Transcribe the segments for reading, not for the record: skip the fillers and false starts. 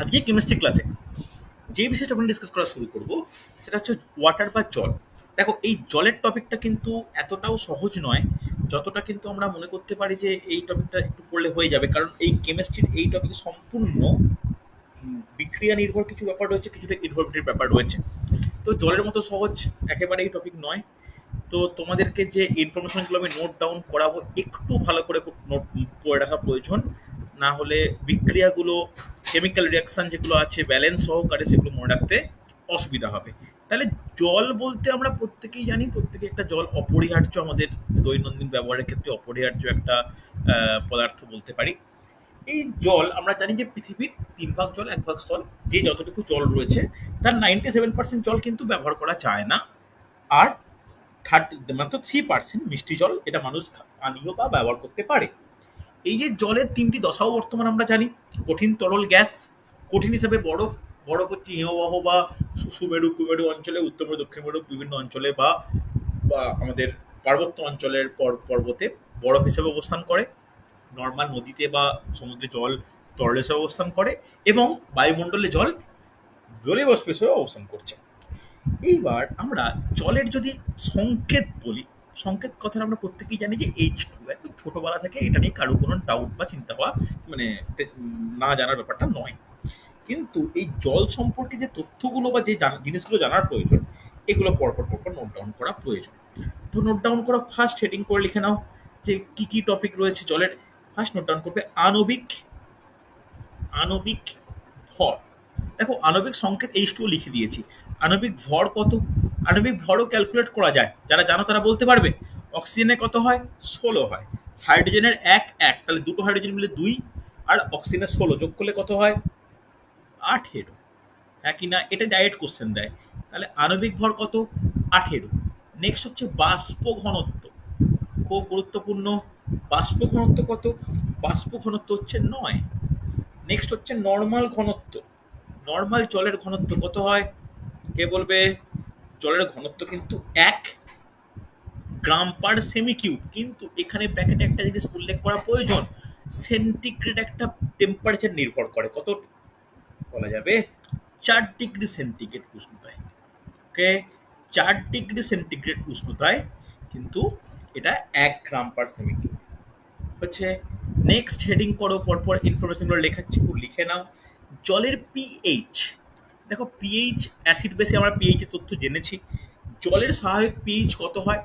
আজকে কেমিস্ট্রি ক্লাসে যে বিষয়টা আমরা ডিসকাস করা শুরু করব সেটা হচ্ছে ওয়াটার বা জল। দেখো, এই জলের টপিকটা কিন্তু এতটাও সহজ নয় যতটা কিন্তু আমরা মনে করতে পারি যে এই টপিকটা একটু পড়লে হয়ে যাবে, কারণ এই কেমিস্ট্রির এই টপিক সম্পূর্ণ বিক্রিয়া নির্ভর কিছু ব্যাপার রয়েছে, কিছুটা ইনভলভমেন্টের ব্যাপার রয়েছে। তো জলের মতো সহজ একেবারে এই টপিক নয়। তো তোমাদেরকে যে ইনফরমেশনগুলো আমি নোট ডাউন করাবো একটু ভালো করে নোট করে রাখা প্রয়োজন, না হলে বিক্রিয়াগুলো কেমিক্যাল রিয়াকশন যেগুলো আছে ব্যালেন্স সহকারে সেগুলো মনে রাখতে অসুবিধা হবে। তাহলে জল বলতে আমরা প্রত্যেকেই জানি, প্রত্যেকে একটা জল অপরিহার্য, আমাদের দৈনন্দিন ব্যবহারের ক্ষেত্রে অপরিহার্য একটা পদার্থ বলতে পারি। এই জল আমরা জানি যে পৃথিবীর 3 ভাগ জল 1 ভাগ স্থল। যে যতটুকু জল রয়েছে তার 97% জল কিন্তু ব্যবহার করা যায় না, আর মাত্র 3% মিষ্টি জল, এটা মানুষ পানীয় বা ব্যবহার করতে পারে। এই যে জলের 3টি দশাও বর্তমান আমরা জানি: কঠিন, তরল, গ্যাস। কঠিন হিসেবে বরফ। বরফ হচ্ছে হিমবাহ বা সুমেরু কুমেরু অঞ্চলে, উত্তর মেরু দক্ষিণ মেরু বিভিন্ন অঞ্চলে বা বা আমাদের পার্বত্য অঞ্চলের পর্বতে বরফ হিসেবে অবস্থান করে। নর্মাল নদীতে বা সমুদ্রে জল তরল হিসেবে অবস্থান করে, এবং বায়ুমণ্ডলে জল জলীয় বাষ্প হিসেবে অবস্থান করছে। এইবার আমরা জলের যদি সংকেত বলি, সংকেত কথাটা আমরা প্রত্যেকেই জানি যে H2। একদম ছোটবেলা থেকে এটা নিয়ে কারো কোনো ডাউট বা চিন্তা হওয়া মানে না জানার ব্যাপারটা নয়। কিন্তু এই জল সম্পর্কে যে তথ্যগুলো বা যে জিনিসগুলো জানার প্রয়োজন, এগুলো পরপর পরপর নোট ডাউন করা প্রয়োজন। তো নোট ডাউন করা, ফার্স্ট হেডিং করে লিখে নাও যে কি কি টপিক রয়েছে জলের। ফার্স্ট নোট ডাউন করবে আণবিক আণবিক ভর। দেখো, আণবিক সংকেত H2 লিখে দিয়েছি। আণবিক ভর কত? আণবিক ভরও ক্যালকুলেট করা যায়, যারা জানো তারা বলতে পারবে। অক্সিজেনের কত হয়? 16 হয়। হাইড্রোজেনের 1 1, তাহলে দুটো হাইড্রোজেন মিলে 2, আর অক্সিজেনের 16 যোগ করলে কত হয়? 18। হ্যাঁ কি না? এটা ডাইরেক্ট কোশ্চেন দেয়। তাহলে আণবিক ভর কত? 18। নেক্সট হচ্ছে বাষ্প ঘনত্ব, খুব গুরুত্বপূর্ণ। বাষ্প ঘনত্ব কত? বাষ্প ঘনত্ব হচ্ছে 9। নেক্সট হচ্ছে নর্মাল ঘনত্ব। নর্মাল জলের ঘনত্ব কত হয়? কে বলবে? জলের ঘনত্ব কিন্তু 1 গ্রাম পার সেমি কিউব। কিন্তু এখানে ব্র্যাকেটে একটা জিনিস উল্লেখ করা প্রয়োজন, সেন্টিগ্রেড একটা টেম্পারেচার নির্ভর করে। কত বলা যাবে? 4 ডিগ্রি সেন্টিগ্রেড উষ্ণতায়। ওকে, 4 ডিগ্রি সেন্টিগ্রেড উষ্ণতায় কিন্তু এটা 1 গ্রাম পার সেমি কিউব হচ্ছে। নেক্সট হেডিং করো, পরপর ইনফরমেশনগুলো লেখাচ্ছি, লিখে নাও। জলের পিএইচ। দেখো, পিএইচ অ্যাসিড বেসে আমরা পিএইচ এর তথ্য জেনেছি। জলের স্বাভাবিক পিএইচ কত হয়?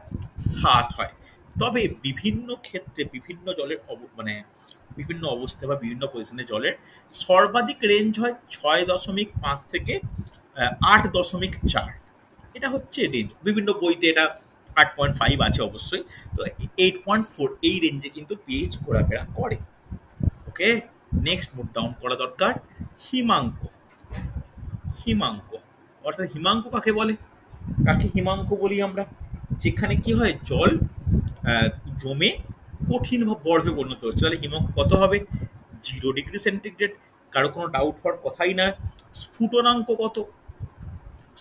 7 হয়। তবে বিভিন্ন ক্ষেত্রে বিভিন্ন জলের মানে বিভিন্ন অবস্থা বা বিভিন্ন পজিশনে জলের সর্বাধিক রেঞ্জ হয় 6.5 থেকে 8.4। এটা হচ্ছে রেঞ্জ। বিভিন্ন বইতে এটা 8.5 আছে অবশ্যই। তো 8.4 এই রেঞ্জে কিন্তু পিএইচ ঘোরাফেরা করে। ওকে, নেক্সট নোট ডাউন করা দরকার হিমাঙ্ক। হিমাঙ্ক অর্থাৎ হিমাঙ্ক কাকে বলে? কাকে হিমাঙ্ক বলি আমরা? যেখানে কি হয়, জল জমে কঠিন বা বরফে পরিণত হচ্ছে, তাহলে হিমাঙ্ক কত হবে? 0 ডিগ্রি সেন্টিগ্রেড। কারো কোনো ডাউট হওয়ার কথাই না। স্ফুটনাঙ্ক কত?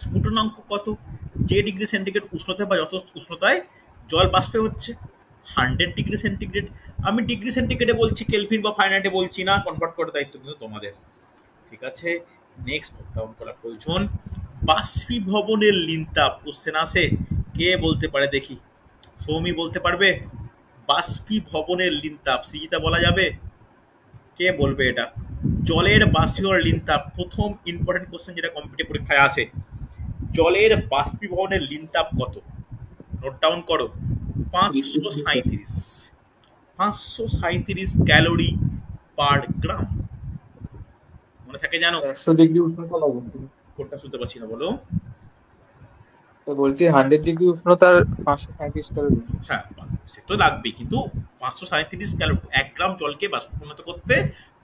স্ফুটনাঙ্ক কত? যে ডিগ্রি সেন্টিগ্রেড উষ্ণতা বা যত উষ্ণতায় জল বাষ্পে হচ্ছে, 100 ডিগ্রি সেন্টিগ্রেড। আমি ডিগ্রি সেন্টিগ্রেডে বলছি, কেলভিন বা ফারেনহাইটে বলছি না, কনভার্ট করার দায়িত্ব কিন্তু তোমাদের। ঠিক আছে, নেক্সট নোট ডাউন করা প্রয়োজন বাষ্পীভবনের লিনতাপ। কোশ্চেন আসে, কে বলতে পারে দেখি? সৌমি বলতে পারবে? বাষ্পীভবনের লিনতাপ সিজিতা বলা যাবে? কে বলবে এটা? জলের বাষ্পীভবনের লিনতাপ প্রথম ইম্পর্টেন্ট কোশ্চেন যেটা কম্পিটিটিভ পরীক্ষায় আসে। জলের বাষ্পীভবনের লিনতাপ কত? নোট ডাউন করো। 537 537 ক্যালোরি পার গ্রাম। মনে থাকে জানো? 100 ডিগ্রি উষ্ণতা লাগে। কোনটা শুনতে পাচ্ছি না, বলো। তো বলছি 100 ডিগ্রি উষ্ণতার 537 ক্যালোরি। হ্যাঁ, সে তো লাগবেই, কিন্তু 537 ক্যালোরি, 1 গ্রাম জলকে বাষ্পীভূত করতে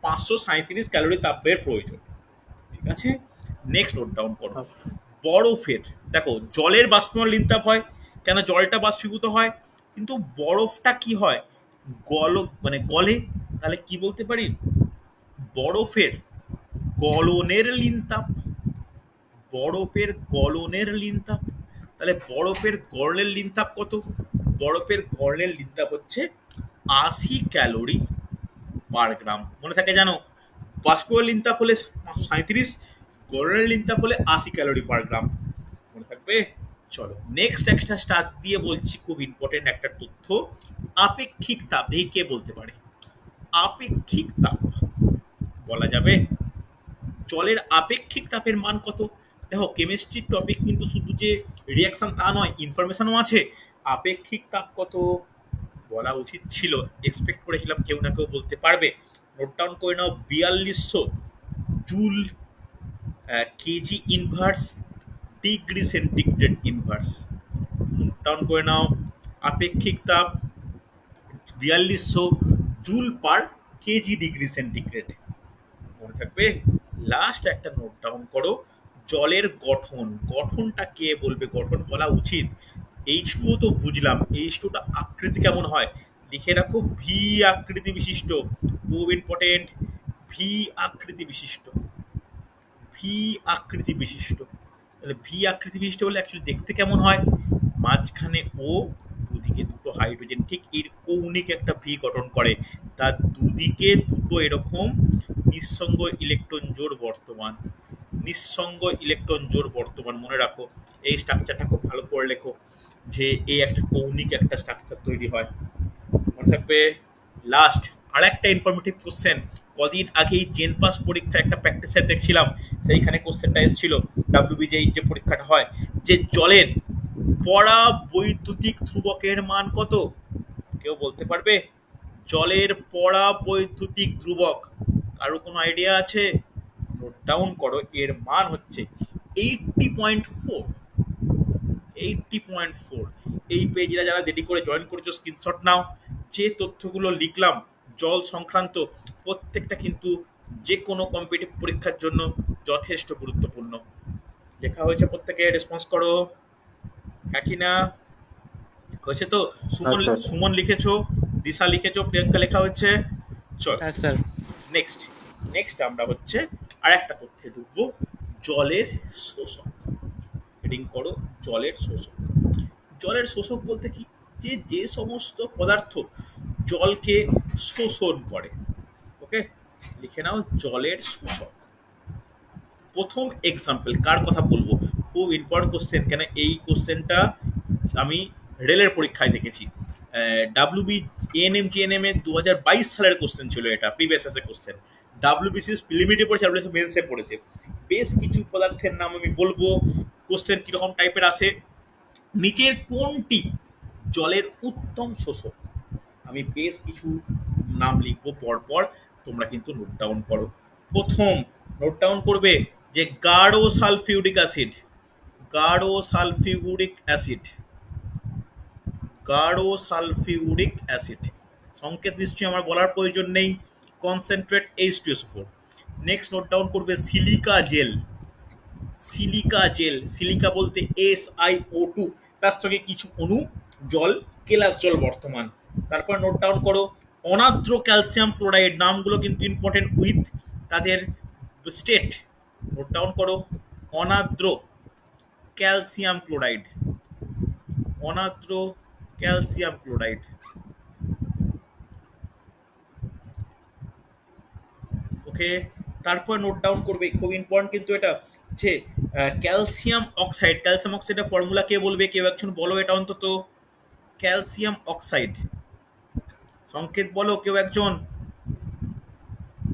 537 ক্যালোরি তাপের প্রয়োজন। ঠিক আছে, নেক্সট নোট ডাউন করো বরফের। দেখো, জলের বাষ্পীভবন লিনতাপ হয় কেন? জলটা বাষ্পীভূত হয়, কিন্তু বরফটা কি হয়? মানে গলে। তাহলে কি বলতে পারি? বরফের গলনের লিনতাপ। বরফের গলনের লিনতাপ। তাহলে বরফের গড়নের লিনতাপ কত? বরফের গড়নের লিনতাপ হচ্ছে 80 ক্যালোরি পার গ্রাম। মনে থাকে জানো? বাষ্পীয় লিনতাপ হলে 537, গড়নের লিনতাপ হলে 80 ক্যালোরি পার গ্রাম। মনে থাকবে? চলো নেক্সট একটা স্টার্ট দিয়ে বলছি, খুব ইম্পর্টেন্ট একটা তথ্য। আপেক্ষিক তাপ, এই কে বলতে পারে? আপেক্ষিক তাপ বলা যাবে? জলের আপেক্ষিক তাপের মান কত? দেখো কেমিস্ট্রির টপিক কিন্তু শুধু যে রিয়াকশন তা নয়, ইনফরমেশনও আছে। আপেক্ষিক তাপ কত বলা উচিত ছিল, এক্সপেক্ট করেছিলাম কেউ না কেউ বলতে পারবে। নোট ডাউন করে নাও, 4200 joule KG inverse degree centigrade inverse. Note down করে নাও, আপেক্ষিক তাপ 4200 joule per KG degree centigrade. মনে থাকবে? লাস্ট একটা নোট ডাউন করো, জলের গঠন, গঠনটা কে বলবে? গঠন বলা উচিত। H2 তো বুঝলাম, H2 টা আকৃতি কেমন হয় লিখে রাখো, ভি আকৃতি বিশিষ্ট। খুব ইম্পর্টেন্ট, ভি আকৃতি বিশিষ্ট, ভি আকৃতি বিশিষ্ট। তাহলে ভি আকৃতি বিশিষ্ট বলে অ্যাকচুয়ালি দেখতে কেমন হয়? মাঝখানে ও, দুদিকে দুটো হাইড্রোজেন, ঠিক এর কৌণিক একটা ভি গঠন করে। তার দুদিকে দুটো এরকম নিঃসঙ্গ ইলেকট্রন জোড় বর্তমান, নিঃসঙ্গ ইলেকট্রন জোড় বর্তমান। মনে রাখো এই স্ট্রাকচারটা খুব ভালো করে লেখো, যে এই একটা কৌণিক একটা স্ট্রাকচার তৈরি হয়। মনে থাকবে? লাস্ট আর একটা ইনফরমেটিভ কোশ্চেন, কদিন আগেই জেন পাস পরীক্ষার একটা প্র্যাকটিস সেট দেখছিলাম, সেইখানে কোশ্চেনটা এসেছিল ডাব্লিউবিজেই যে পরীক্ষাটা হয়, যে জলের পরা বৈদ্যুতিক ধ্রুবকের মান কত? কেউ বলতে পারবে? জলের পরা বৈদ্যুতিক ধ্রুবক কারো কোনো আইডিয়া আছে? নোট ডাউন করো, এর মান হচ্ছে 80.4। 80.4। এই পেজটা যারা দেরি করে জয়েন করেছো স্ক্রিনশট নাও। যে তথ্যগুলো লিখলাম জল সংক্রান্ত, প্রত্যেকটা কিন্তু যে কোনো কম্পিটিটিভ পরীক্ষার জন্য যথেষ্ট গুরুত্বপূর্ণ। লেখা হয়েছে? প্রত্যেকে রেসপন্স করো, হ্যাঁ কি না? হয়েছে তো? হ্যাঁ সুমন, স্যার। সুমন লিখেছো, দিশা লিখেছো, প্রিয়াঙ্কা লেখা হচ্ছে। চল হ্যাঁ স্যার। নেক্সট, নেক্সট আমরা হচ্ছে আর একটা তথ্যে ঢুকবো, জলের শোষক। হেডিং করো, জলের শোষক। জলের শোষক বলতে কি? যে যে সমস্ত পদার্থ জলকে শোষণ করে। ওকে, লিখে নাও জলের শোষক। প্রথম এক্সাম্পল কার কথা বলবো, খুব ইম্পর্টেন্ট কোশ্চেন, কেন এই কোশ্চেনটা আমি রেলের পরীক্ষায় দেখেছি। ডাব্লিউবি এএনএম জিএনএম এর 2022 সালের কোশ্চেন ছিল, এটা প্রিভিয়াস এর কোশ্চেন। ডাব্লিউবিসিএস প্রিলিমিনারি পড়েছে, ডাব্লিউবিসিএস মেন্সে পড়েছে। বেশ কিছু পদার্থের নাম আমি বলবো, কোশ্চেন কিরকম টাইপের আসে। নিচের কোনটি জলের উত্তম শোষক? আমি বেশ কিছু নাম লিখবো পরপর, তোমরা কিন্তু নোট ডাউন করো। প্রথম নোট ডাউন করবে যে গাঢ় সালফিউরিক অ্যাসিড, গাঢ় সালফিউরিক অ্যাসিড, গাঢ় সালফিউরিক অ্যাসিড। সংকেত নিশ্চয়ই আমার বলার প্রয়োজন নেই, concentrate H2SO4। Next note down করবে silica gel, silica gel, silica বলতে SiO2, তার সঙ্গে কিছু অণু জল, কেলাস জল বর্তমান। তারপর নোট ডাউন করো অনার্দ্র ক্যালসিয়াম ক্লোরাইড, নামগুলো কিন্তু ইম্পর্টেন্ট উইথ তাদের স্টেট। নোট ডাউন করো অনার্দ্র ক্যালসিয়াম ক্লোরাইড, অনার্দ্র ক্যালসিয়াম ক্লোরাইড। ওকে, তারপর নোট ডাউন করবে, খুব ইম্পর্টেন্ট কিন্তু এটা, যে ক্যালসিয়াম অক্সাইড, ক্যালসিয়াম অক্সাইডের ফর্মুলা কে বলবে? কেউ একজন বলো এটা অন্তত। ক্যালসিয়াম অক্সাইড সংকেত বলো কেউ একজন,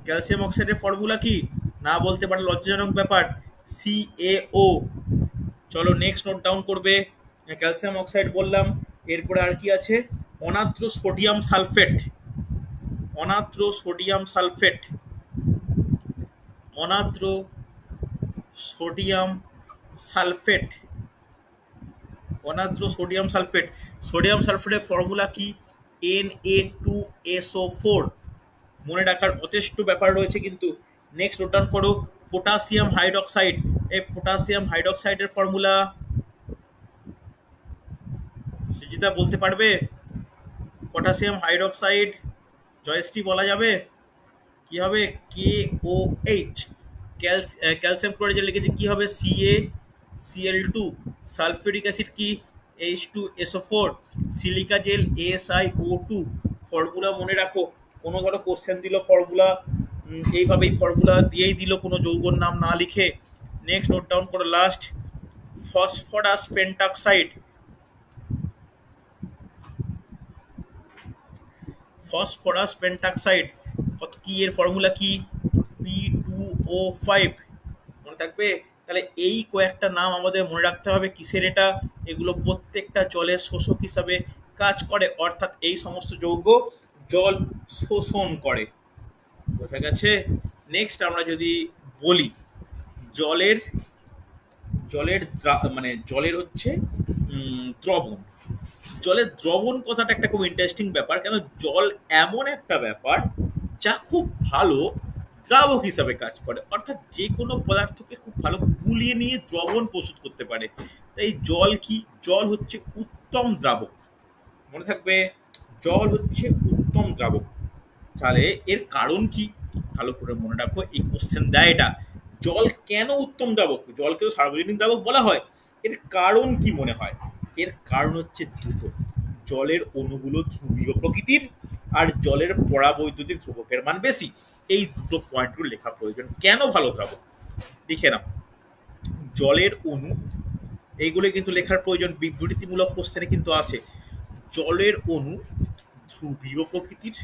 ক্যালসিয়াম অক্সাইডের ফর্মুলা কি? না বলতে পারে লজ্জাজনক ব্যাপার, CaO। চলো নেক্সট নোট ডাউন করবে, ক্যালসিয়াম অক্সাইড বললাম, এরপরে আর কি আছে? অনার্দ্র সোডিয়াম সালফেট, অনার্দ্র সোডিয়াম সালফেট, অনার্দ্র সোডিয়াম সালফেট, অনার্দ্র সোডিয়াম সালফেট। সোডিয়াম সালফেটের ফর্মুলা কি? Na2SO4। মনে রাখার যথেষ্ট ব্যাপার রয়েছে কিন্তু। নেক্সট নোট ডাউন করো পটাশিয়াম হাইড্রক্সাইড, এই পটাশিয়াম হাইড্রক্সাইডের ফর্মুলা সৃজিতা বলতে পারবে? পটাশিয়াম হাইড্রক্সাইড জয়শ্রী বলা যাবে? কি হবে? KOH। ক্যালসিয়াম ক্লোরাইড লিখেছে কি হবে? CaCl2। সালফিউরিক অ্যাসিড কি? H2SO4। Silica gel SiO2। Formula মনে রাখো, কোনো ধরো কোশ্চেন দিল ফর্মুলা এইভাবেই ফর্মুলা দিয়েই দিল কোনো যৌগর নাম না লিখে। নেক্সট নোট ডাউন করো লাস্ট, ফসফরাস পেন্টাক্সাইড। ফসফরাস পেন্টাক্সাইড কত কি, এর ফর্মুলা কি? P2O5, মনে থাকবে? তাহলে এই কয়েকটা নাম আমাদের মনে রাখতে হবে। কিসের এটা? এগুলো প্রত্যেকটা জলের শোষক হিসাবে কাজ করে, অর্থাৎ এই সমস্ত যৌগ জল শোষণ করে। বোঝা গেছে? নেক্সট আমরা যদি বলি জলের জলের মানে জলের হচ্ছে দ্রবণ। জলের দ্রবণ কথাটা একটা খুব ইন্টারেস্টিং ব্যাপার, কেন জল এমন একটা ব্যাপার যা খুব ভালো দ্রাবক হিসাবে কাজ করে, অর্থাৎ যে কোনো পদার্থকে খুব ভালো গুলিয়ে নিয়ে দ্রবণ প্রস্তুত করতে পারে। তাই জল কি? জল হচ্ছে উত্তম দ্রাবক। মনে থাকবে, জল হচ্ছে উত্তম দ্রাবক। তাহলে এর কারণ কি? ভালো করে মনে রাখো, এই কোশ্চেন দেয় এটা। জল কেন উত্তম দ্রাবক? জলকে তো সার্বজনীন দ্রাবক বলা হয়। এর কারণ কি মনে হয়? এর কারণ হচ্ছে দুটো, জলের অণুগুলো ধ্রুবীয় প্রকৃতির, আর জলের পরাবৈদ্যুতিক ধ্রুবকের মান বেশি। এই দুটো পয়েন্টগুলো লেখা প্রয়োজন। কেন ভালো দ্রাবক লিখে নাও। জলের অণু, এইগুলো কিন্তু লেখার প্রয়োজন, বিবৃতিমূলক কোশ্চেনে কিন্তু আসে। জলের অণু ধ্রুবীয় প্রকৃতির,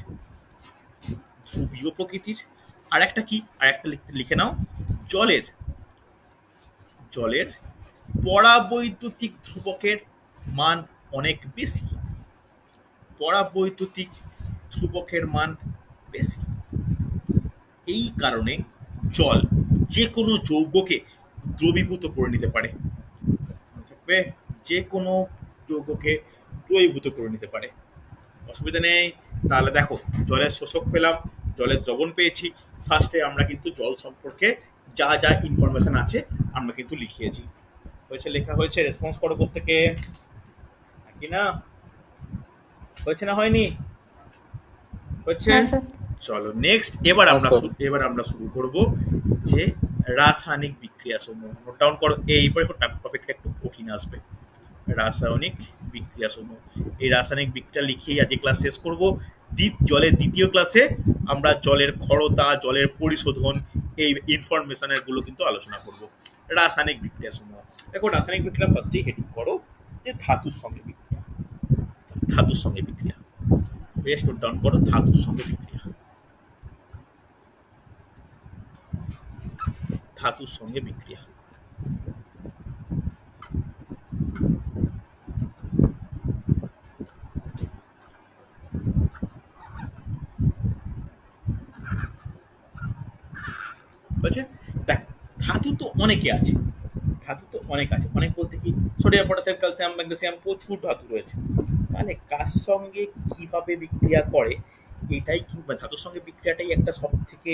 ধ্রুবীয় প্রকৃতির। আর একটা কি? আর একটা লিখে নাও, জলের জলের পরাবৈদ্যুতিক ধ্রুবকের মান অনেক বেশি। পরাবৈদ্যুতিক ধ্রুবকের মান বেশি। এই কারণে জল যে কোনো যৌগকে দ্রবীভূত করে নিতে পারে। থাকবে, যে কোনো যৌগকে দ্রবীভূত করে নিতে পারে, অসুবিধা নেই। তাহলে দেখো, জলের শোষক পেলাম, জলের দ্রবণ পেয়েছি। ফার্স্টে আমরা কিন্তু জল সম্পর্কে যা যা ইনফরমেশন আছে আমরা কিন্তু লিখিয়েছি। হয়েছে? লেখা হয়েছে? রেসপন্স করো প্রত্যেকে, নাকি না? হয়েছে না হয়নি? হচ্ছে? হ্যাঁ স্যার। চলো নেক্সট, এবার হ্যাঁ আমরা স্যার। এবার আমরা শুরু করব যে রাসায়নিক বিক্রিয়া সমূহ। নোট ডাউন করো, এইপরে টপিকটা একটু কঠিন আসবে। রাসায়নিক বিক্রিয়া সমূহ, এই রাসায়নিক বিক্রিয়া লিখিয়ে আজকে ক্লাস শেষ করব। জলের দ্বিতীয় ক্লাসে আমরা জলের ক্ষরতা, জলের পরিশোধন, এই ইনফরমেশনের গুলো কিন্তু আলোচনা করব। রাসায়নিক বিক্রিয়া সমূহ, দেখো রাসায়নিক বিক্রিয়া ফার্স্টেই হেডিং করো যে ধাতুর সঙ্গে বিক্রিয়া। ধাতুর সঙ্গে বিক্রিয়া, বেশ নোট ডাউন করো, ধাতুর সঙ্গে বিক্রিয়া। ধাতুর সঙ্গে বিক্রিয়া, বুঝছেন? দেখ, ধাতু তো অনেকে আছে, ধাতু তো অনেক আছে। অনেক বলতে কি, সোডিয়াম, পটাশিয়াম, ক্যালসিয়াম, ম্যাগনেসিয়াম, প্রচুর ধাতু রয়েছে। তাহলে কার সঙ্গে কিভাবে বিক্রিয়া করে, এটাই কিংবা ধাতুর সঙ্গে বিক্রিয়াটাই একটা সব থেকে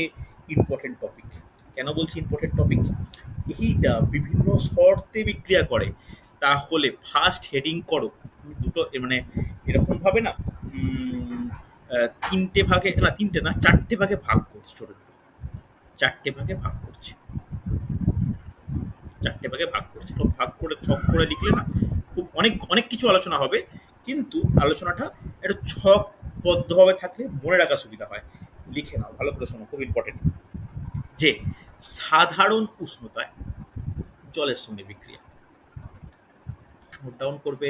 ইম্পর্টেন্ট টপিক। কেন বলছি ইম্পর্টেন্ট টপিক? এইটা বিভিন্ন শর্তে বিক্রিয়া করে। তাহলে ফার্স্ট হেডিং করো দুটো, মানে এরকম ভাবে না, তিনটে ভাগে না, তিনটে না, চারটে ভাগে ভাগ করছি। ছোট ছোট চারটে ভাগে ভাগ করছি, চারটে ভাগে ভাগ করছি। তো ভাগ করে ছক করে লিখলে না খুব অনেক অনেক কিছু আলোচনা হবে, কিন্তু আলোচনাটা একটু ছকবদ্ধভাবে থাকলে মনে রাখা সুবিধা হয়। লিখে নাও, ভালো করে শোনো, খুব ইম্পর্টেন্ট। যে সাধারণ উষ্ণতায় জলের সঙ্গে বিক্রিয়া, নোট ডাউন করবে,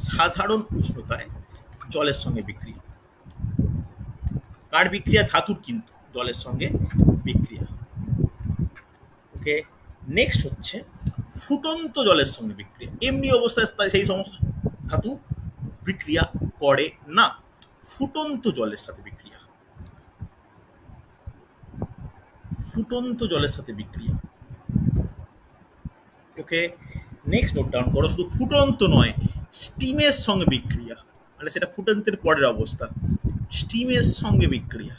সাধারণ উষ্ণতায় জলের সঙ্গে বিক্রিয়া। কার বিক্রিয়া? ধাতুর, কিন্তু জলের সঙ্গে বিক্রিয়া। ওকে, নেক্সট হচ্ছে ফুটন্ত জলের সঙ্গে বিক্রিয়া। এমনি অবস্থায় সেই সমস্ত ধাতু বিক্রিয়া করে না, ফুটন্ত জলের সাথে বিক্রিয়া, ফুটন্ত জলের সাথে বিক্রিয়া। ওকে, নেক্সট নোট ডাউন করো, শুধু ফুটন্ত নয়, স্টিমের সঙ্গে বিক্রিয়া, মানে সেটা ফুটন্তের পরের অবস্থা। স্টিমের সঙ্গে বিক্রিয়া,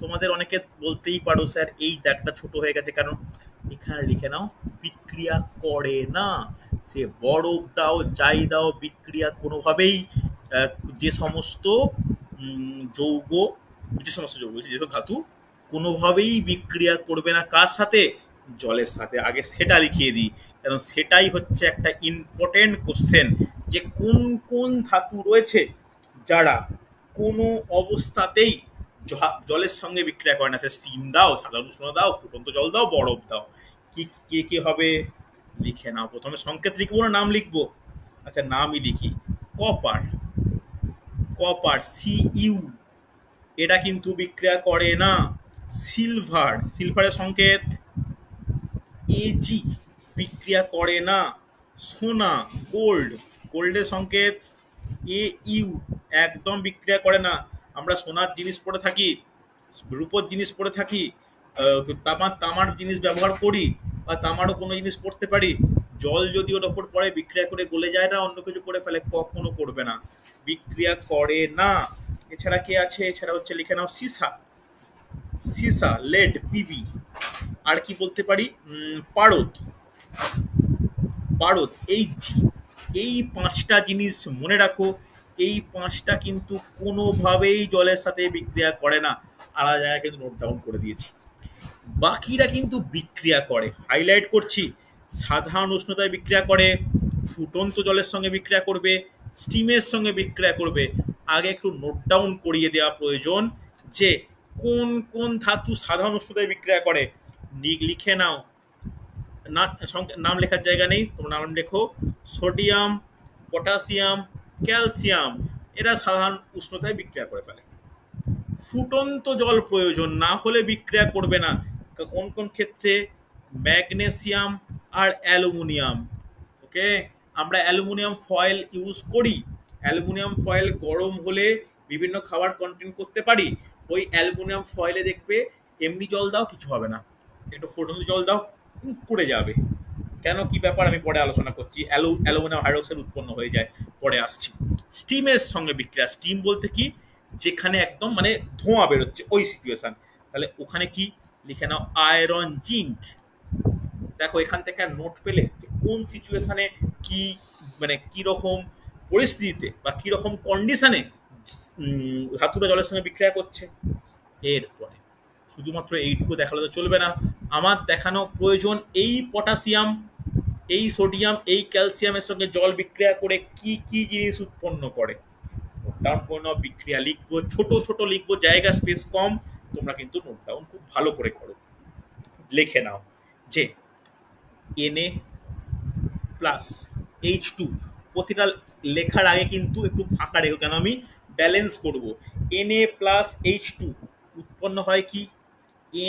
তোমাদের অনেকে বলতেই পারো স্যার এই দাগটা ছোট হয়ে গেছে কারণ, এখানে লিখে নাও বিক্রিয়া করে না। সে বরফ দাও, যাই দাও, বিক্রিয়া কোনোভাবেই যে সমস্ত যৌগ, যে সমস্ত যৌগ, যেসব ধাতু কোনোভাবেই বিক্রিয়া করবে না কার সাথে? জলের সাথে। আগে সেটা লিখিয়ে দিই, কারণ সেটাই হচ্ছে একটা ইম্পর্টেন্ট কোশ্চেন, যে কোন কোন ধাতু রয়েছে যারা কোনো অবস্থাতেই জলের সঙ্গে বিক্রিয়া করে না, সে স্টিম দাও, সাধারণ উষ্ণ দাও, ফুটন্ত জল দাও, বরফ দাও, কি কে কে হবে লিখে নাও। প্রথমে সংকেত লিখবো না নাম লিখবো? আচ্ছা নামই লিখি। কপার, কপার সিইউ, এটা কিন্তু বিক্রিয়া করে না। সিলভার, সিলভারের সংকেত এজি, বিক্রিয়া করে না। সোনা, গোল্ড, গোল্ডের সংকেত এ ইউ, একদম বিক্রিয়া করে না। আমরা সোনার জিনিস পরে থাকি, রূপোর জিনিস পরে থাকি, তামার তামার জিনিস ব্যবহার করি, বা তামারও কোনো জিনিস পড়তে পারি, জল যদি ওর ওপর পড়ে বিক্রিয়া করে গলে যায় না, অন্য কিছু করে ফেলে, কখনো করবে না, বিক্রিয়া করে না। এছাড়া কে আছে? এছাড়া হচ্ছে লিখে নাও সিসা, সিসা লেড পিবি। আর কি বলতে পারি? পারদ, পারদ এইচ। এই পাঁচটা জিনিস মনে রাখো, এই পাঁচটা কিন্তু কোনোভাবেই জলের সাথে বিক্রিয়া করে না। আলাদা জায়গায় কিন্তু নোট ডাউন করে দিয়েছি। বাকিরা কিন্তু বিক্রিয়া করে, হাইলাইট করছি। সাধারণ উষ্ণতায় বিক্রিয়া করে, ফুটন্ত জলের সঙ্গে বিক্রিয়া করবে, স্টিমের সঙ্গে বিক্রিয়া করবে। আগে একটু নোট ডাউন করিয়ে দেওয়া প্রয়োজন যে কোন কোন ধাতু সাধারণ উষ্ণতায় বিক্রিয়া করে। লিখে নাও, নাম লেখার জায়গা নেই, তোমরা নাম লেখো। সোডিয়াম, পটাশিয়াম, ক্যালসিয়াম, এরা সাধারণ উষ্ণতায় বিক্রিয়া করে ফেলে। ফুটন্ত জল প্রয়োজন না হলে বিক্রিয়া করবে না। কোন কোন ক্ষেত্রে? ম্যাগনেসিয়াম আর অ্যালুমিনিয়াম। ওকে, আমরা অ্যালুমিনিয়াম ফয়েল ইউজ করি। অ্যালুমিনিয়াম ফয়েল গরম হলে বিভিন্ন খাবার কন্টেন করতে পারি। ওই অ্যালুমিনিয়াম ফয়েলে দেখবে এমনি জল দাও কিছু হবে না, একটু ফুটন্ত জল দাও কুক করে যাবে। কেন, কি ব্যাপার, আমি পরে আলোচনা করছি। অ্যালুমিনিয়াম হাইড্রোক্সাইড উৎপন্ন হয়ে যায়, পরে আসছি। স্টিমের সঙ্গে বিক্রিয়া, স্টিম বলতে কি, যেখানে একদম মানে ধোঁয়া বেরোচ্ছে, ওই সিচুয়েশন। তাহলে ওখানে কি লিখে নাও? Iron zinc. দেখো এখান থেকে নোট পেলে যে কোন সিচুয়েশনে কি, মানে কি রকম পরিস্থিতিতে বা কি রকম কন্ডিশনে ধাতুটা জলের সঙ্গে বিক্রিয়া করছে। এরপরে শুধুমাত্র এইটুকু দেখালে তো চলবে না, আমার দেখানো প্রয়োজন এই পটাশিয়াম, এই সোডিয়াম, এই ক্যালসিয়ামের সঙ্গে জল বিক্রিয়া করে কি কি জিনিস উৎপন্ন করে। নোট ডাউন করে নাও, বিক্রিয়া লিখবো, ছোট ছোট লিখবো, জায়গা স্পেস কম, তোমরা কিন্তু নোট ডাউন খুব ভালো করে করো। লিখে নাও যে Na প্লাস H2, প্রতিটা লেখার আগে কিন্তু একটু ফাঁকা রেখো, কেন আমি ব্যালেন্স করব। Na প্লাস H2 উৎপন্ন হয় কি?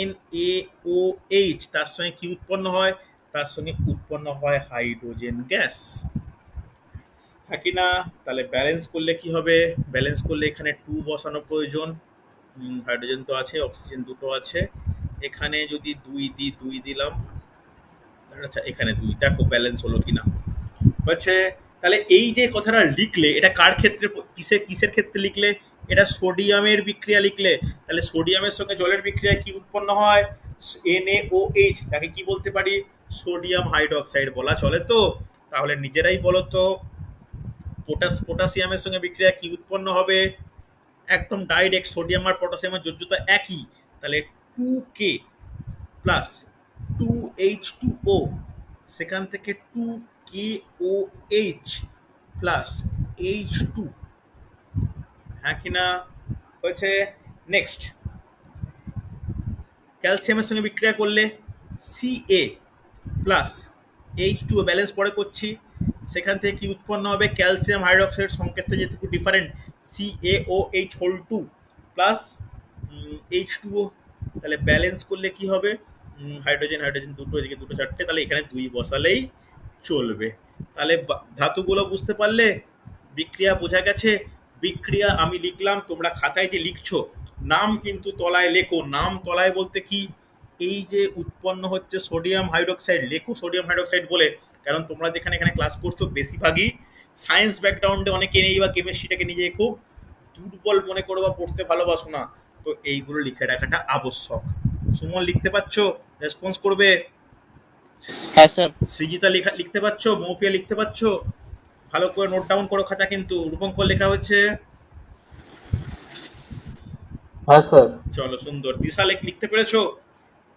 NaOH, তার সঙ্গে কি উৎপন্ন হয়? তার সঙ্গে উৎপন্ন হয় হাইড্রোজেন গ্যাস, হ্যাঁ কি না? তাহলে ব্যালেন্স করলে কি হবে? ব্যালেন্স করলে এখানে 2 বসানো প্রয়োজন। হাইড্রোজেন তো আছে, অক্সিজেন দুটো আছে, এখানে যদি 2 দিই, 2 দিলাম। আচ্ছা এখানে 2, দেখো ব্যালেন্স হলো কিনা হচ্ছে। তাহলে এই যে কথাটা লিখলে, এটা কার ক্ষেত্রে, কিসের কিসের ক্ষেত্রে লিখলে? এটা সোডিয়ামের বিক্রিয়া লিখলে। তাহলে সোডিয়ামের সঙ্গে জলের বিক্রিয়ায় কি উৎপন্ন হয়? NaOH, তাকে কি বলতে পারি? সোডিয়াম হাইড্রোক্সাইড বলা চলে তো? তাহলে নিজেরাই বলো তো, পটাশিয়ামের সঙ্গে বিক্রিয়া কি উৎপন্ন হবে? একদম ডাইরেক্ট, সোডিয়াম আর পটাশিয়ামের যোজ্যতা একই। তাহলে 2K প্লাস 2H2O, সেখান থেকে 2KOH প্লাস H2, হ্যাঁ কিনা হয়েছে? নেক্সট, ক্যালসিয়ামের সঙ্গে বিক্রিয়া করলে Ca প্লাস H2O, ব্যালেন্স পরে করছি, সেখান থেকে কি উৎপন্ন হবে? ক্যালসিয়াম হাইড্রোক্সাইড, সংকেতটা যেটুকু different, CaOH whole 2 plus H2O। তাহলে ব্যালেন্স করলে কি হবে? হাইড্রোজেন হাইড্রোজেন দুটো, এদিকে দুটো, চারটে, তাহলে এখানে 2 বসালেই চলবে। তাহলে ধাতুগুলো বুঝতে পারলে, বিক্রিয়া বোঝা গেছে। বিক্রিয়া আমি লিখলাম, তোমরা খাতায় যে লিখছো নাম কিন্তু তলায় লেখো। নাম তলায় বলতে কি, এই যে উৎপন্ন হচ্ছে সোডিয়াম হাইড্রোক্সাইড, লেখো সোডিয়াম হাইড্রোক্সাইড বলে। কারণ তোমরা যেখানে এখানে ক্লাস করছো বেশিরভাগই সায়েন্স ব্যাকগ্রাউন্ডে, অনেকে নেই বা কেমিস্ট্রিটাকে নিজে খুব দুর্বল মনে করো বা পড়তে ভালোবাসো না, তো এইগুলো লিখে রাখাটা আবশ্যক। সুমন লিখতে পারছো? রেসপন্স করবে। হ্যাঁ স্যার। সৃজিতা লিখতে পারছো? মৌপিয়া লিখতে পারছো? ভালো করে নোট ডাউন করো খাতা, কিন্তু রূপঙ্কর লেখা হচ্ছে। হ্যাঁ স্যার। চলো সুন্দর। দিশা লিখতে পেরেছো?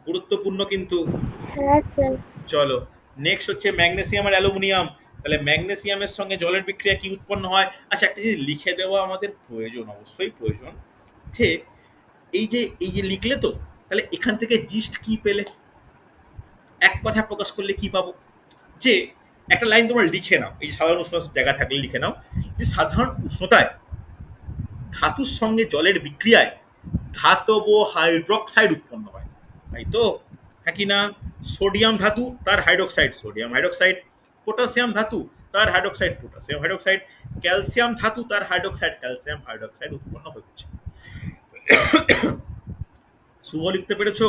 গুরুত্বপূর্ণ কিন্তু। হ্যাঁ স্যার। চলো নেক্সট হচ্ছে ম্যাগনেসিয়াম আর অ্যালুমিনিয়াম। তাহলে ম্যাগনেসিয়ামের সঙ্গে জলের বিক্রিয়া কি উৎপন্ন হয়? আচ্ছা একটা জিনিস লিখে দেওয়া আমাদের প্রয়োজন, অবশ্যই প্রয়োজন, যে এই যে লিখলে তো, তাহলে এখান থেকে জিস্ট কি পেলে, এক কথা প্রকাশ করলে কি পাবো, যে একটা লাইন তোমরা লিখে নাও, এই সাধারণ উষ্ণতার জায়গা থাকলে লিখে নাও যে সাধারণ উষ্ণতায় ধাতুর সঙ্গে জলের বিক্রিয়ায় ধাতব হাইড্রোক্সাইড উৎপন্ন হয়, তাই তো? হ্যাঁ কি না? সোডিয়াম ধাতু তার হাইড্রোক্সাইড সোডিয়াম হাইড্রোক্সাইড, পটাশিয়াম ধাতু তার হাইড্রোক্সাইড পটাশিয়াম হাইড্রোক্সাইড, ক্যালসিয়াম ধাতু তার হাইড্রোক্সাইড ক্যালসিয়াম হাইড্রোক্সাইড উৎপন্ন হচ্ছে। শুভ লিখতে পেরেছো?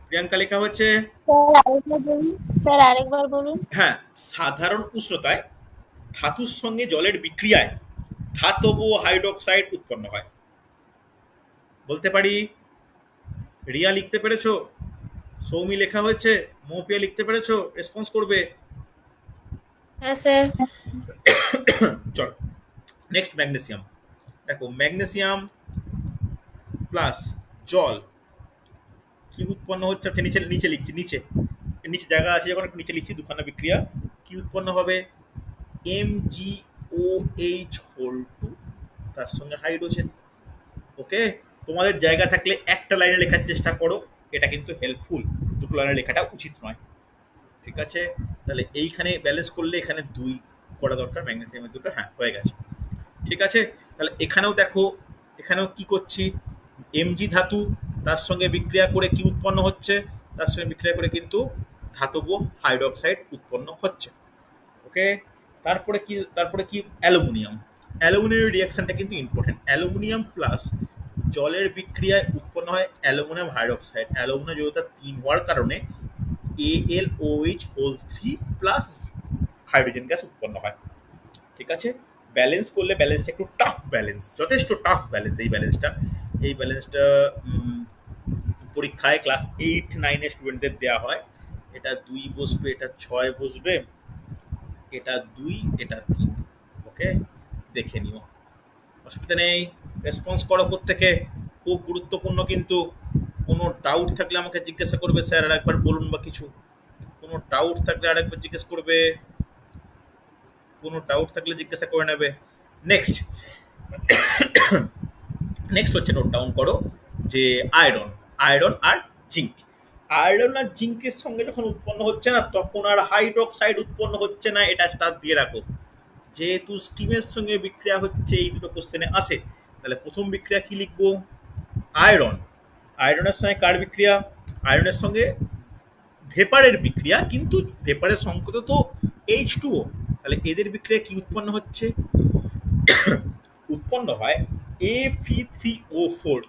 প্রিয়াঙ্কা লেখা হয়েছে। স্যার আরেকবার বলুন। হ্যাঁ, সাধারণ উষ্ণতায় ধাতুর সঙ্গে জলের বিক্রিয়ায় ধাতব হাইড্রোক্সাইড উৎপন্ন হয়। বলতে পারি। রিয়া লিখতে পেরেছো? সৌমি লেখা হয়েছে। মৌপিয়া লিখতে পেরেছো? রেসপন্স করবে। হ্যাঁ স্যার। চল নেক্সট, ম্যাগনেসিয়াম। দেখো ম্যাগনেসিয়াম প্লাস জল কি উৎপন্ন হচ্ছে, নিচে নিচে লিখছি, নিচে নিচে জায়গা আছে যখন একটু নিচে লিখছি, দুখানা বিক্রিয়া কি উৎপন্ন হবে, MgOH হোল 2 তার সঙ্গে হাইড্রোজেন। ওকে, তোমাদের জায়গা থাকলে একটা লাইনে লেখার চেষ্টা করো, এটা কিন্তু হেল্পফুল, দুটো লাইনে লেখাটা উচিত নয়। ঠিক আছে, তাহলে এইখানে ব্যালেন্স করলে এখানে 2 করা দরকার, ম্যাগনেসিয়ামের দুটো, হ্যাঁ হয়ে গেছে। ঠিক আছে, তাহলে এখানেও দেখো, এখানেও কি করছি, Mg ধাতু তার সঙ্গে বিক্রিয়া করে কি উৎপন্ন হচ্ছে, তার সঙ্গে বিক্রিয়া করে কিন্তু ধাতব হাইড্রোক্সাইড উৎপন্ন হচ্ছে। ওকে, তারপরে কি অ্যালুমিনিয়াম। অ্যালুমিনিয়াম রিঅ্যাকশনটা কিন্তু ইম্পর্টেন্ট। অ্যালুমিনিয়াম প্লাস জলের বিক্রিয়ায় উৎপন্ন হয় অ্যালুমিনিয়াম হাইড্রোক্সাইড। অ্যালুমিনিয়াম যেহেতু 3 হওয়ার কারণে AlOH whole 3 plus hydrogen gas উৎপন্ন হয়। ঠিক আছে, ব্যালেন্স করলে ব্যালেন্সটা একটু টাফ ব্যালেন্স, যথেষ্ট টাফ ব্যালেন্স। এই ব্যালেন্সটা পরীক্ষায় ক্লাস 8-9 এর স্টুডেন্টদের দেওয়া হয়। এটা 2 বসবে, এটা 6 বসবে, এটা 2, এটা 3। ওকে, দেখে নিও, অসুবিধা নেই। রেসপন্স করো প্রত্যেকে, খুব গুরুত্বপূর্ণ কিন্তু। কোনো ডাউট থাকলে আমাকে জিজ্ঞাসা করবে, স্যার আর একবার বলুন বা কিছু। কোনো ডাউট থাকলে আরেকবার জিজ্ঞেস করবে, কোনো ডাউট থাকলে জিজ্ঞাসা করে নেবে। নেক্সট নেক্সট হচ্ছে, নোট ডাউন করো যে আয়রন, আয়রন আর জিঙ্ক। আয়রন আর জিঙ্কের সঙ্গে যখন উৎপন্ন হচ্ছে না, তখন আর হাইড্রোক্সাইড উৎপন্ন হচ্ছে না, এটা স্টার দিয়ে রাখো। যেহেতু স্টিমের সঙ্গে বিক্রিয়া হচ্ছে, এই দুটো কোশ্চেনে আসে, তাহলে প্রথম বিক্রিয়া কি লিখবো, আয়রন। আয়রনের সঙ্গে কার বিক্রিয়া, আয়রনের সঙ্গে ভেপারের বিক্রিয়া, কিন্তু ভেপারের সংকেত তো H2O, তাহলে এদের বিক্রিয়া কি উৎপন্ন হচ্ছে, উৎপন্ন হয় Fe3O4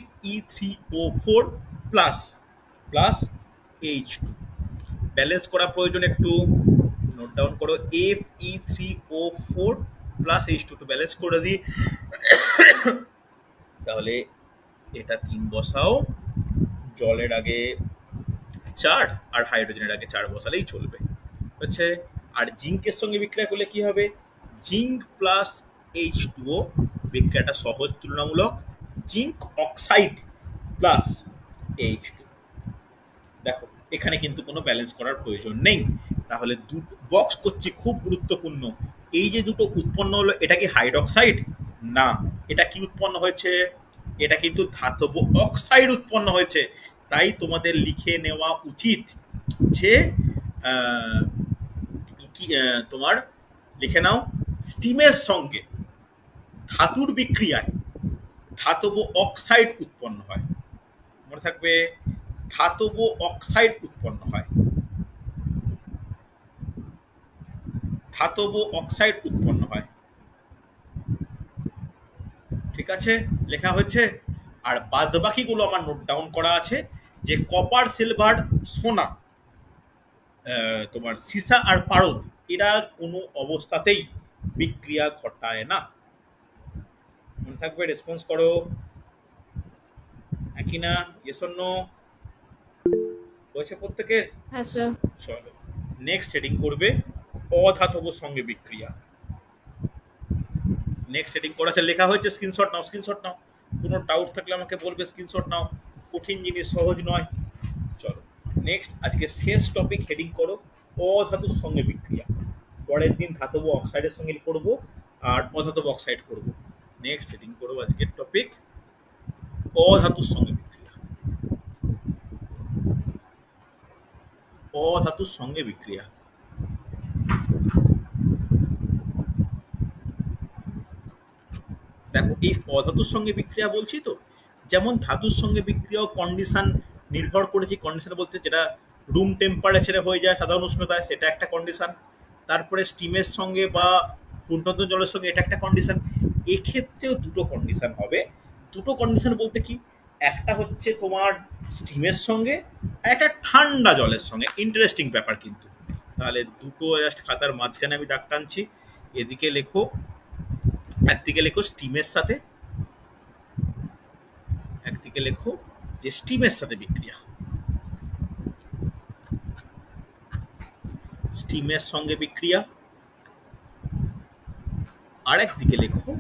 Fe3O4 plus H2। Balance করা প্রয়োজন, একটু নোট ডাউন করো, Fe3O4 plus H2 to balance করে দিই। তাহলে এটা 3 বসাও, জলের আগে 4 আর হাইড্রোজেনের আগে 4 বসালেই চলবে। হচ্ছে, আর জিঙ্কের সঙ্গে বিক্রিয়া করলে কি হবে, জিঙ্ক প্লাস H2O, বিক্রিয়াটা সহজ তুলনামূলক, জিঙ্ক অক্সাইড প্লাস H2। দেখো এখানে কিন্তু কোনো ব্যালেন্স করার প্রয়োজন নেই। তাহলে দুটো বক্স করছি, খুব গুরুত্বপূর্ণ। এই যে দুটো উৎপন্ন হলো, এটা কি হাইড্রোক্সাইড? না, এটা কি উৎপন্ন হয়েছে, এটা কিন্তু ধাতব অক্সাইড উৎপন্ন হয়েছে। তাই তোমাদের লিখে নেওয়া উচিত যে তোমার লিখে নাও, স্টিমের সঙ্গে ধাতুর বিক্রিয়ায় ধাতব অক্সাইড উৎপন্ন হয়। মনে থাকবে, ধাতব অক্সাইড উৎপন্ন হয়, ধাতব অক্সাইড উৎপন্ন হয়। ঠিক আছে, লেখা হয়েছে। আর বাদ বাকিগুলো আমার নোট ডাউন করা আছে, যে কপার, সিলভার, সোনা, তোমার সীসা আর পারদ, এরা কোনো অবস্থাতেই বিক্রিয়া ঘটায় না। মনে থাকবে, রেসপন্স করো, একই না, ইয়েস অর নো হয়েছে প্রত্যেকের? হ্যাঁ স্যার। চলো নেক্সট হেডিং করবে, অধাতব সঙ্গে বিক্রিয়া। নেক্সট হেডিং করা আছে, লেখা হয়েছে, স্ক্রিনশট নাও, স্ক্রিনশট নাও। কোনো ডাউট থাকলে আমাকে বলবে, স্ক্রিনশট নাও, কঠিন জিনিস, সহজ নয়। চলো নেক্সট, আজকে শেষ টপিক হেডিং করো, অধাতুর সঙ্গে বিক্রিয়া। পরের দিন ধাতব অক্সাইডের সঙ্গে করব আর অধাতব অক্সাইড করব। নেক্সট হেডিং করবো আজকের টপিক অধাতুর সঙ্গে বিক্রিয়া। অধাতুর সঙ্গে বিক্রিয়া। দেখো এই অধাতুর সঙ্গে বিক্রিয়া বলছি তো, যেমন ধাতুর সঙ্গে বিক্রিয়া কন্ডিশন নির্ভর করেছে। কন্ডিশন বলতে যেটা রুম টেম্পারেচারে হয়ে যায় সাধারণ উষ্ণতায়, সেটা একটা কন্ডিশন। তারপরে স্টিমের সঙ্গে বা ফুটন্ত জলের সঙ্গে, এটা একটা কন্ডিশন। এক্ষেত্রেও দুটো কন্ডিশন হবে। দুটো কন্ডিশন বলতে কি, একটা হচ্ছে তোমার স্টিমের সঙ্গে, আর একটা ঠান্ডা জলের সঙ্গে। ইন্টারেস্টিং ব্যাপার কিন্তু। তাহলে দুটো জাস্ট খাতার মাঝখানে আমি দাগ টানছি। এদিকে লেখো, একদিকে লেখো স্টিমের সাথে, একদিকে লেখো যে স্টিমের সাথে বিক্রিয়া, স্টিমের সঙ্গে বিক্রিয়া। আর একদিকে লেখো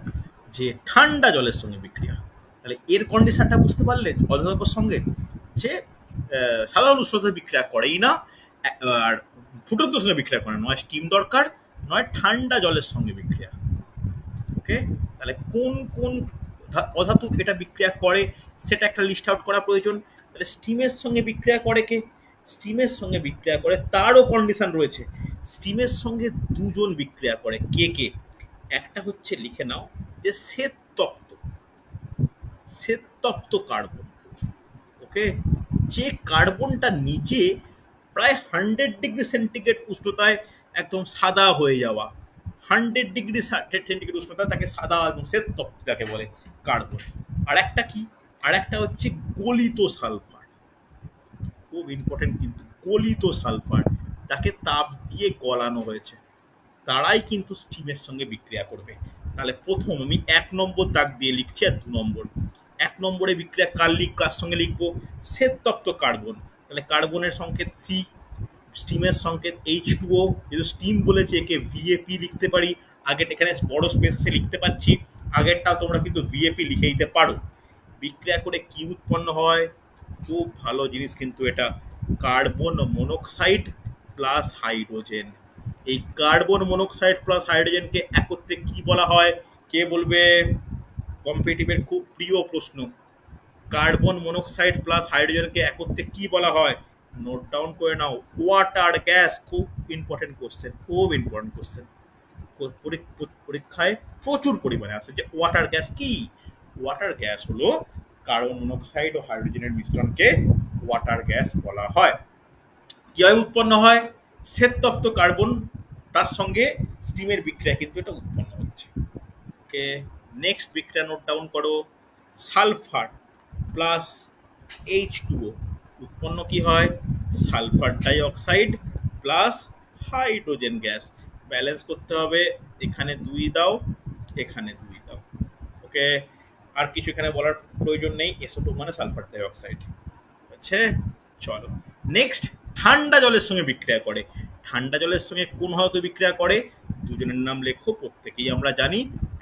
যে ঠান্ডা জলের সঙ্গে বিক্রিয়া। তাহলে এর কন্ডিশনটা বুঝতে পারলে অধাতুর সঙ্গে, যে সাধারণ উষ্ণতায় বিক্রিয়া করেই না, আর ফুটন্ত সঙ্গে বিক্রিয়া করে, নয় স্টিম দরকার, নয় ঠান্ডা জলের সঙ্গে বিক্রিয়া। ওকে, তাহলে কোন কোন অধাতু এটা বিক্রিয়া করে সেটা একটা লিস্ট আউট করা প্রয়োজন। তাহলে স্টিমের সঙ্গে বিক্রিয়া করে কে? স্টিমের সঙ্গে বিক্রিয়া করে, তারও কন্ডিশন রয়েছে। স্টিমের সঙ্গে দুজন বিক্রিয়া করে, কে কে? একটা হচ্ছে লিখে নাও যে শ্বেততপ্ত, শ্বেততপ্ত কার্বন। ওকে, যে কার্বনটা নিচে প্রায় 100 ডিগ্রি সেন্টিগ্রেড উষ্ণতায় একদম সাদা হয়ে যাওয়া, 100 ডিগ্রি সেন্টিগ্রেড উষ্ণতা, তাকে সাদা এবং শ্বেততপ্ত যাকে বলে কার্বন। আর একটা কি? আর একটা হচ্ছে গলিত সালফার। খুব ইম্পর্টেন্ট কিন্তু, গলিত সালফার, তাকে তাপ দিয়ে গলানো হয়েছে, তারাই কিন্তু স্টিমের সঙ্গে বিক্রিয়া করবে। তাহলে প্রথম আমি 1 নম্বর দাগ দিয়ে লিখছি, আর 2 নম্বর। 1 নম্বরে বিক্রিয়া কার সঙ্গে লিখবো? শ্বেততপ্ত কার্বন। তাহলে কার্বনের সংকেত সি, স্টিমের সংকেত H2O। যেহেতু স্টিম বলেছে, একে ভিএপি লিখতে পারি। আগের এখানে বড় স্পেস আছে লিখতে পাচ্ছি, আগেরটাও তোমরা কিন্তু ভিএপি লিখে দিতে পারো। বিক্রিয়া করে কি উৎপন্ন হয়? খুব ভালো জিনিস কিন্তু এটা, কার্বন মনোক্সাইড প্লাস হাইড্রোজেন। এই কার্বন মনোক্সাইড প্লাস হাইড্রোজেনকে একত্রে কি বলা হয়? কে বলবে? কম্পিটিটিভের খুব প্রিয় প্রশ্ন। কার্বন মনোক্সাইড প্লাস হাইড্রোজেনকে একত্রে কি বলা হয়? নোট ডাউন করে নাও, ওয়াটার গ্যাস। খুব ইম্পর্টেন্ট কোশ্চেন, খুব ইম্পর্টেন্ট কোশ্চেন, পরীক্ষায় প্রচুর পরিমাণে আসে। যে ওয়াটার গ্যাস কি? ওয়াটার গ্যাস হলো কার্বন মনোক্সাইড ও হাইড্রোজেনের মিশ্রণকে ওয়াটার গ্যাস বলা হয়। কিভাবে উৎপন্ন হয়? শ্বেততপ্ত কার্বন, তার সঙ্গে স্টিমের বিক্রিয়া কিন্তু এটা উৎপন্ন হচ্ছে। ওকে, নেক্সট বিক্রিয়া নোট ডাউন করো, সালফার প্লাস H2O উৎপন্ন কি হয়? Sulphur dioxide plus hydrogen gas. Balance করতে হবে, এখানে 2 দাও, এখানে 2 দাও। ওকে, আর কিছু এখানে বলার প্রয়োজন নেই। SO2 মানে সালফার ডাইঅক্সাইড। আচ্ছা, চলো নেক্সট। ঠান্ডা জলের সঙ্গে বিক্রিয়া করে। ঠান্ডা জলের সঙ্গে কোন ধাতু বিক্রিয়া করে? দুজনের নাম লেখো, প্রত্যেকেই আমরা জানি।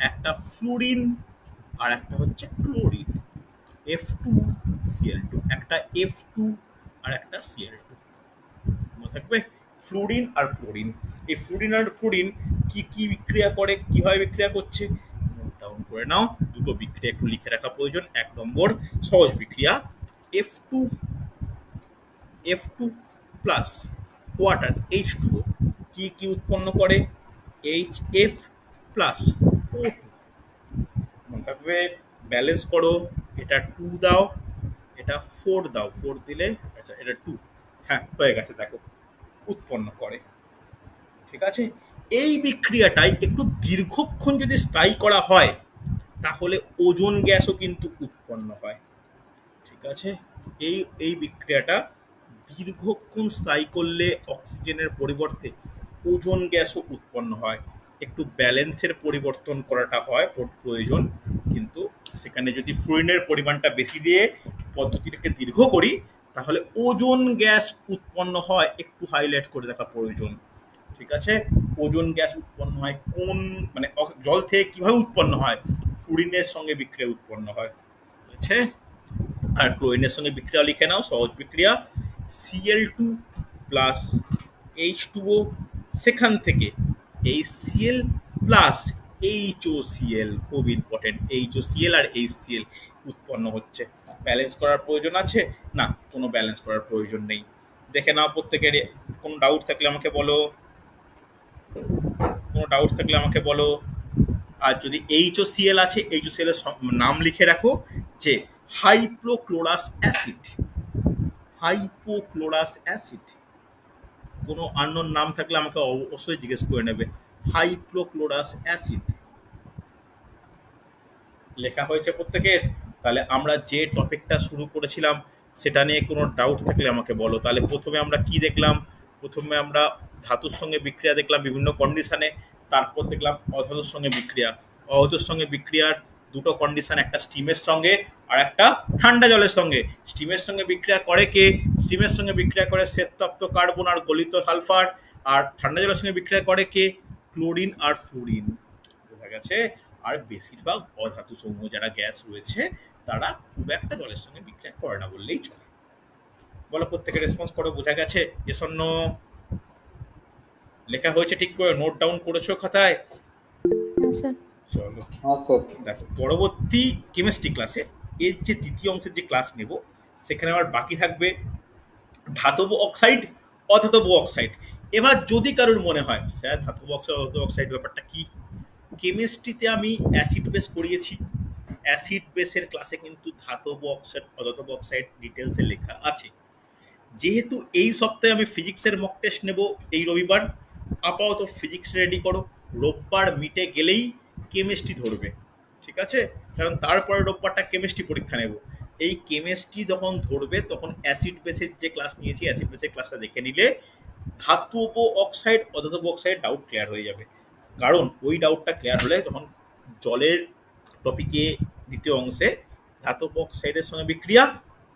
একটা ফ্লুরিন আর একটা হচ্ছে ক্লোরিন, F2Cl2। একটা F2 আর একটা Cl2 মনে থাকবে। ফ্লুরিন আর ক্লোরিন, এই ফ্লুরিন আর ক্লোরিন কি কি বিক্রিয়া করে, কিভাবে বিক্রিয়া করছে নোট ডাউন করে নাও। দুটো বিক্রিয়া একটু লিখে রাখা প্রয়োজন। 1 নম্বর সহজ বিক্রিয়া, F2 প্লাস ওয়াটার H2O কি কি উৎপন্ন করে? HF প্লাস O2 মনে থাকবে। ব্যালেন্স করো, এটা 2 দাও, এটা 4 দাও, 4 দিলে আচ্ছা এটা 2, হ্যাঁ হয়ে গেছে। দেখো উৎপন্ন করে, ঠিক আছে। এই বিক্রিয়াটাই একটু দীর্ঘক্ষণ যদি স্থায়ী করা হয়, তাহলে ওজোন গ্যাসও কিন্তু উৎপন্ন হয়, ঠিক আছে। এই বিক্রিয়াটা দীর্ঘক্ষণ স্থায়ী করলে অক্সিজেনের পরিবর্তে ওজোন গ্যাসও উৎপন্ন হয়। একটু ব্যালেন্সের পরিবর্তন করাটা হয় প্রয়োজন, কিন্তু সেখানে যদি ফ্লুরিনের পরিমাণটা বেশি দিয়ে পদ্ধতিটাকে দীর্ঘ করি, তাহলে ওজোন গ্যাস উৎপন্ন হয়। একটু হাইলাইট করে রাখা প্রয়োজন, ঠিক আছে। ওজোন গ্যাস উৎপন্ন হয় কোন, মানে জল থেকে কিভাবে উৎপন্ন হয়? ফ্লুরিনের সঙ্গে বিক্রিয়া উৎপন্ন হয়, বুঝছে। আর ক্লোরিনের সঙ্গে বিক্রিয়া লিখে নাও, সহজ বিক্রিয়া, Cl2 প্লাস H2O, সেখান থেকে এই Cl প্লাস HOCl, খুব ইম্পর্টেন্ট। HOCl আর HCl উৎপন্ন হচ্ছে। ব্যালেন্স করার প্রয়োজন আছে? না, কোনো ব্যালেন্স করার প্রয়োজন নেই। দেখে নাও প্রত্যেকের। কোনো ডাউট থাকলে আমাকে বলো, কোনো ডাউট থাকলে আমাকে বলো। আর যদি HOCl আছে, HOCl এর নাম লিখে রাখো যে হাইপোক্লোরাস অ্যাসিড। Hypochlorous acid. কোনো আননোন নাম থাকলে আমাকে অবশ্যই জিজ্ঞেস করে নেবে। হাইপোক্লোরাস অ্যাসিড লেখা হয়েছে প্রত্যেকের? তাহলে আমরা যে টপিকটা শুরু করেছিলাম সেটা নিয়ে কোনো ডাউট থাকলে আমাকে বলো। তাহলে প্রথমে আমরা কি দেখলাম? প্রথমে আমরা ধাতুর সঙ্গে বিক্রিয়া দেখলাম বিভিন্ন কন্ডিশনে, তারপর দেখলাম অধাতুর সঙ্গে বিক্রিয়া। অধাতুর সঙ্গে বিক্রিয়ার দুটো কন্ডিশন, একটা স্টিমের সঙ্গে আর একটা ঠান্ডা জলের সঙ্গে। স্টিমের সঙ্গে বিক্রিয়া করে কে? স্টিমের সঙ্গে বিক্রিয়া করে শ্বেততপ্ত কার্বন আর গলিত সালফার। আর ঠান্ডা জলের সঙ্গে বিক্রিয়া করে কে? ক্লোরিন আর ফ্লুরিন। বোঝা গেছে? আর বেশিরভাগ অধাতু সমূহ যারা গ্যাস রয়েছে তারা খুব একটা জলের সঙ্গে বিক্রিয়া করে না বললেই চলে। বলো, প্রত্যেকে রেসপন্স করো। বোঝা গেছে? Yes or no? লেখা হয়েছে ঠিক করে? নোট ডাউন করেছো খাতায়? চলো হ্যাঁ স্যার। দেখো, পরবর্তী কেমিস্ট্রি ক্লাসে এর যে দ্বিতীয় অংশের যে ক্লাস নেব সেখানে আবার বাকি থাকবে ধাতব অক্সাইড, অধাতব অক্সাইড। এবার যদি কারোর মনে হয় স্যার ধাতব অক্সাইড অধাতব অক্সাইড ব্যাপারটা কি, কেমিস্ট্রিতে আমি অ্যাসিড বেস করিয়েছি। অ্যাসিড বেসের ক্লাসে কিন্তু ধাতব অক্সাইড অধাতব অক্সাইড ডিটেলসে লেখা আছে। যেহেতু এই সপ্তাহে আমি ফিজিক্সের মক টেস্ট নেব এই রবিবার, আপাতত ফিজিক্স রেডি করো। রোববার মিটে গেলেই কেমিস্ট্রি ধরবে, ঠিক আছে? কারণ তারপরে রোববারটা কেমিস্ট্রি পরীক্ষা নেব। এই কেমিস্ট্রি যখন ধরবে তখন অ্যাসিড বেসের যে ক্লাস নিয়েছি অ্যাসিড বেসের ক্লাসটা দেখে নিলে ধাতব অক্সাইড অধাতব অক্সাইড ডাউট ক্লিয়ার হয়ে যাবে। কারণ ওই ডাউটটা ক্লিয়ার হলে তখন জলের টপিকে দ্বিতীয় অংশে ধাতব অক্সাইডের সঙ্গে বিক্রিয়া,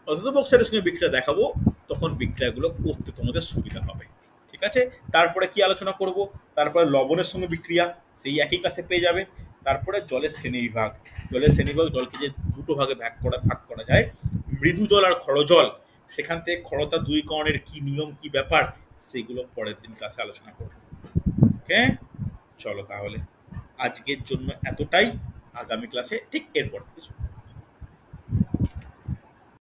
অধাতব অক্সাইডের সঙ্গে বিক্রিয়া দেখাবো, তখন বিক্রিয়াগুলো করতে তোমাদের সুবিধা হবে, ঠিক আছে? তারপরে কি আলোচনা করব? তারপরে লবণের সঙ্গে বিক্রিয়া, সেই একই ক্লাসে পেয়ে যাবে। তারপরে জলের শ্রেণীবিভাগ। জলের শ্রেণীবিভাগ, জলকে যে দুটো ভাগে ভাগ করা যায়, মৃদু জল আর ক্ষর জল। সেখান থেকে ক্ষরতা দুইকরণের কি নিয়ম, কি ব্যাপার, সেগুলো পরের দিন ক্লাসে আলোচনা করব। ওকে, চলো তাহলে আজকের জন্য এতটাই। আগামী ক্লাসে ঠিক এরপর থেকে শুরু।